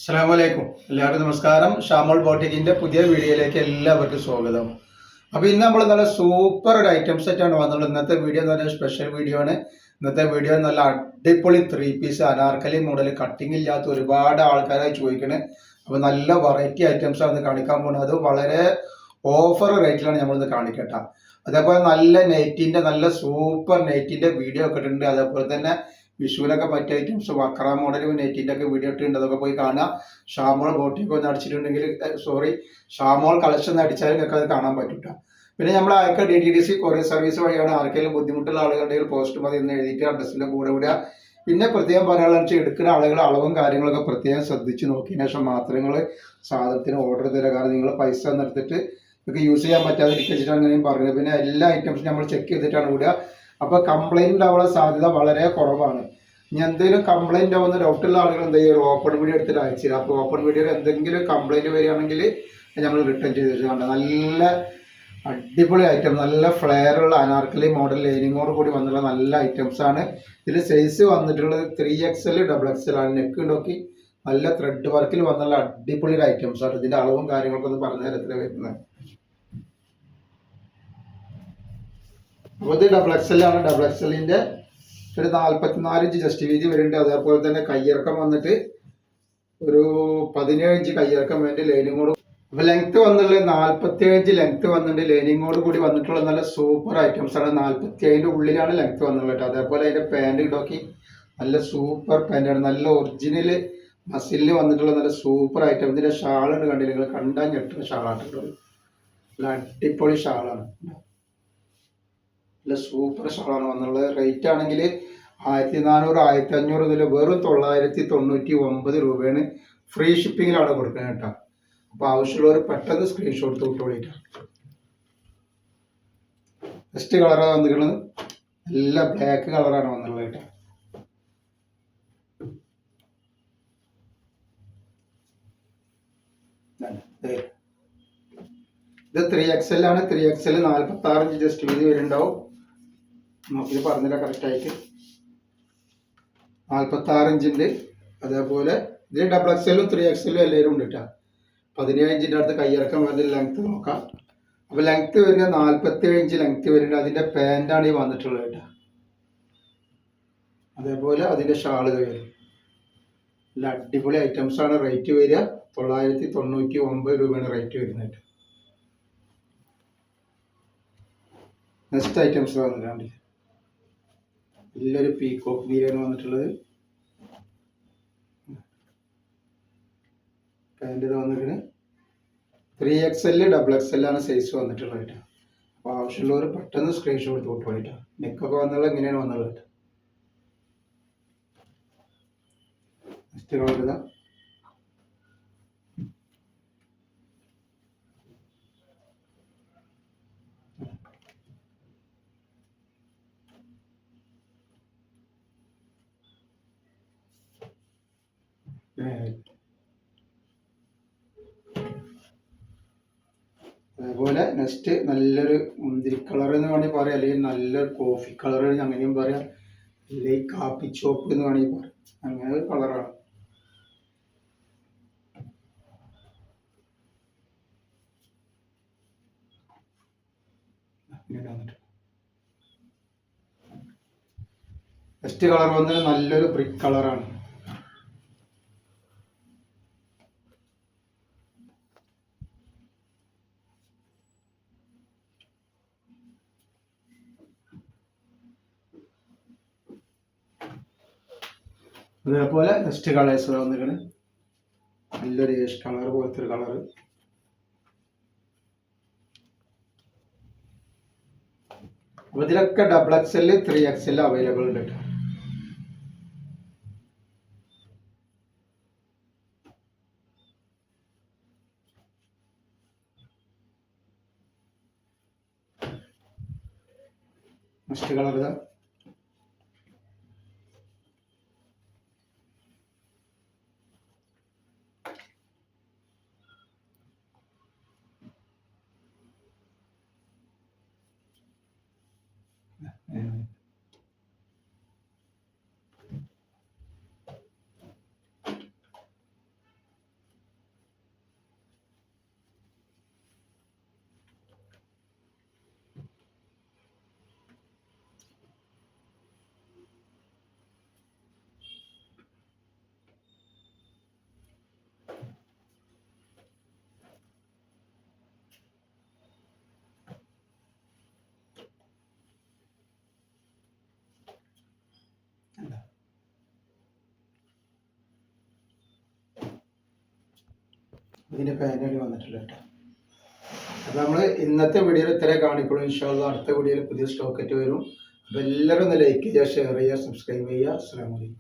അസ്സലാമലൈക്കും. എല്ലാവർക്കും നമസ്കാരം. ഷാമോൾ ബോട്ടിക്കിന്റെ പുതിയ വീഡിയോയിലേക്ക് എല്ലാവർക്കും സ്വാഗതം. അപ്പൊ ഇന്ന് നമ്മൾ നല്ല സൂപ്പർ ഒരു ഐറ്റം സെറ്റ് ആണ് വന്നുള്ളത്. ഇന്നത്തെ വീഡിയോ എന്ന് പറഞ്ഞാൽ സ്പെഷ്യൽ വീഡിയോ ആണ്. ഇന്നത്തെ വീഡിയോ നല്ല അടിപൊളി 3 പീസ് അനാർക്കലി മോഡൽ കട്ടിങ് ഇല്ലാത്ത ഒരുപാട് ആൾക്കാരായി ചോദിക്കണേ. അപ്പൊ നല്ല വെറൈറ്റി ഐറ്റംസ് ആണ് കാണിക്കാൻ പോകുന്നത്. അത് വളരെ ഓഫർ റേറ്റിലാണ് നമ്മളിന്ന് കാണിക്കട്ടെ. അതേപോലെ നല്ല നെറ്റിന്റെ നല്ല സൂപ്പർ നെറ്റിന്റെ വീഡിയോ ഒക്കെ ഇട്ടിട്ടുണ്ട്. അതേപോലെ തന്നെ വിഷുവിനൊക്കെ പറ്റിയ ഐറ്റംസ് വക്ര മോഡൽ നെറ്റിന്റെ ഒക്കെ വീഡിയോ ഇട്ടുണ്ട്. അതൊക്കെ പോയി കാണാം. ഷാമോൾ ബോട്ടിക്ക് ഒന്ന് അടിച്ചിട്ടുണ്ടെങ്കിൽ ഷാമോൾ കളക്ഷൻ അടിച്ചാലും നിങ്ങൾക്ക് അത് കാണാൻ പറ്റൂട്ടോ. പിന്നെ നമ്മൾ അയക്ക DTDC കൊറിയർ സർവീസ് വഴിയാണ്. ആർക്കെങ്കിലും ബുദ്ധിമുട്ടുള്ള ആളുകളുണ്ടെങ്കിൽ പോസ്റ്റ് മതി എന്ന് എഴുതിയിട്ട് അഡ്രസ്സിന്റെ കൂടെ വിടുക. പിന്നെ പ്രത്യേകം പറയാനുള്ള വെച്ചാൽ എടുക്കുന്ന ആളുകൾ അളവും കാര്യങ്ങളൊക്കെ പ്രത്യേകം ശ്രദ്ധിച്ച് നോക്കിയതിനു ശേഷം മാത്രമേ സാധനത്തിന് ഓർഡർ തരിക. കാരണം നിങ്ങൾ പൈസ നിർത്തിട്ട് നിങ്ങൾക്ക് യൂസ് ചെയ്യാൻ പറ്റാതിരിച്ചിട്ട് അങ്ങനെയും പറഞ്ഞത്. പിന്നെ എല്ലാ ഐറ്റംസും നമ്മൾ ചെക്ക് ചെയ്തിട്ടാണ് വിടുക. അപ്പൊ കംപ്ലൈന്റ് ഉണ്ടാവാനുള്ള സാധ്യത വളരെ കുറവാണ്. ഇനി എന്തെങ്കിലും കംപ്ലൈന്റ് ആവുന്ന ഡൗട്ടുള്ള ആളുകൾ എന്ത് ചെയ്യും, ഓപ്പൺ വീഡിയോ എടുത്തിട്ട് അയച്ചില്ല. അപ്പോൾ ഓപ്പൺ വീഡിയോയിൽ എന്തെങ്കിലും കംപ്ലൈന്റ് വരികയാണെങ്കിൽ നമ്മൾ റിട്ടേൺ ചെയ്തിട്ടുണ്ട്. നല്ല അടിപൊളി ഐറ്റം, നല്ല ഫ്ലെയർ ഉള്ള അനാർക്കലി മോഡൽ ലൈനിങ്ങോട് കൂടി വന്നുള്ള നല്ല ഐറ്റംസ് ആണ്. ഇതിൽ സൈസ് വന്നിട്ടുള്ളത് 3XL XXL ആണ്. നെക്ക് നോക്കി നല്ല ത്രെഡ് വർക്കിൽ വന്നുള്ള അടിപൊളി ഐറ്റംസ് ആണ്. ഇതിന്റെ അളവും കാര്യങ്ങളൊക്കെ ഒന്ന് പറഞ്ഞു തരത്തിൽ വരുന്നത്. അപ്പോൾ ഇത് XXL ആണ്. XXLന്റെ ഒരു 44 ഇഞ്ച് ജസ്റ്റ് വീതി വരുന്നുണ്ട്. അതേപോലെ തന്നെ കയ്യിറക്കം വന്നിട്ട് ഒരു 17 ഇഞ്ച് കയ്യിറക്കം വേണ്ടി ലൈനിങ്ങോട്. അപ്പൊ ലെങ്ത് വന്നുള്ളത് 47 ഇഞ്ച് ലെങ്ത് വന്നിട്ടുണ്ട്. ലൈനിങ്ങോട് കൂടി വന്നിട്ടുള്ള നല്ല സൂപ്പർ ഐറ്റംസ് ആണ്. 47 ഉള്ളിലാണ് ലെങ്ത് വന്നുള്ളത്. അതേപോലെ അതിന്റെ പാന്റ് നോക്കി നല്ല സൂപ്പർ പാന്റാണ്. നല്ല ഒറിജിനൽ മസിലിൽ വന്നിട്ടുള്ള നല്ല സൂപ്പർ ഐറ്റം. ഇതിന്റെ ഷാളാണ് കണ്ടില്ല, നിങ്ങൾ കണ്ടാൽ ഞെട്ടുന്ന ഷാളായിട്ടുള്ളത്. നല്ല അടിപൊളി ഷാളാണ്. നല്ല സൂപ്പർ ഷാളാണ് വന്നുള്ളത്. റേറ്റ് ആണെങ്കിൽ 1400 1500 ഇതിൽ വെറും 999 രൂപയാണ്. ഫ്രീ ഷിപ്പിങ്ങിലാണ് കൊടുക്കുന്നത് കേട്ടോ. അപ്പൊ ആവശ്യമുള്ളവർ പെട്ടെന്ന് സ്ക്രീൻഷോട്ട് വിട്ടോളിട്ടാ. നെക്സ്റ്റ് കളറാണ് വന്നിട്ടുള്ളത്. നല്ല ബ്ലാക്ക് കളറാണ് വന്നുള്ളത് കേട്ടോ. ഇത് 3XL ആണ്. 3XL 46 ഇഞ്ച് ജസ്റ്റ് വീതി വരുന്നുണ്ടാവും. നമുക്കിത് പറഞ്ഞില്ല കറക്റ്റ് ആയിട്ട്. 46 ഇഞ്ചിന്റെ. അതേപോലെ ഇത് XXL 3XL എല്ലാവരും ഉണ്ട് കേട്ടോ. 17 ഇഞ്ചിന്റെ അടുത്ത് കയ്യിറക്കം വരുന്ന ലെങ്ത് നോക്കാം. അപ്പൊ ലെങ്ത് വരുന്നത് 47 ഇഞ്ച് ലെങ്ത് വരുന്നുണ്ട്. അതിന്റെ പാന്റാണ് ഈ വന്നിട്ടുള്ളത് കേട്ടോ. അതേപോലെ അതിന്റെ ഷാള് വരും. നല്ല അടിപൊളി ഐറ്റംസ് ആണ്. റേറ്റ് വരിക 999 രൂപയാണ് റേറ്റ് വരുന്നത്. നെക്സ്റ്റ് ഐറ്റംസ് വന്നിട്ടുണ്ട്. നല്ലൊരു പീകോക്ക് ബിരിയാണി വന്നിട്ടുള്ളത്. പാൻറ് വന്നിട്ട് 3XL XXL ആണ് സൈസ് വന്നിട്ടുള്ളത് കേട്ടോ. അപ്പോൾ ആവശ്യമുള്ളവർ പെട്ടെന്ന് സ്ക്രീൻഷോട്ട് കൊടുത്തോളിട്ടോ. നെക്കൊക്കെ വന്നുള്ളത് എങ്ങനെയാണ് വന്നുള്ളത് കേട്ടോ. നെക്സ്റ്റ് കളർ ഇതാ. അതേപോലെ നെക്സ്റ്റ് നല്ലൊരു മുന്തിരി കളർ എന്ന് വേണമെങ്കിൽ പറയാം, അല്ലെങ്കിൽ നല്ലൊരു കോഫി കളർ അങ്ങനെയും പറയാം, അല്ലെങ്കിൽ കാപ്പി ചോപ്പ് എന്ന് വേണമെങ്കിൽ പറയാം. അങ്ങനെ ഒരു കളറാണ്. നെക്സ്റ്റ് കളർ വന്നത് നല്ലൊരു ബ്രിക്ക് കളറാണ്. അതേപോലെ നെക്സ്റ്റ് കളേഴ്സ് വന്നിട്ട് നല്ലൊരു ഏഷ് കളർ പോലത്തെ ഒരു കളർ. അപ്പൊ ഇതിലൊക്കെ XXL 3XL അവൈലബിൾ ഉണ്ട് കേട്ടോ. നെക്സ്റ്റ് കളർ ഇതാ. ഇതിൻ്റെ പാനൽ വന്നിട്ടില്ല കേട്ടോ. അപ്പോൾ നമ്മൾ ഇന്നത്തെ വീഡിയോയിൽ ഇത്രേ കാണിക്കുള്ളൂ. ഇൻഷാ അല്ലാഹ് അടുത്ത വീഡിയോയിൽ പുതിയ സ്റ്റോക്ക് ആയിട്ട് വരും. അപ്പോൾ എല്ലാവരും ഒന്ന് ലൈക്ക് ചെയ്യുക, ഷെയർ ചെയ്യുക, സബ്സ്ക്രൈബ് ചെയ്യുക. അസ്സലാമു അലൈക്കും.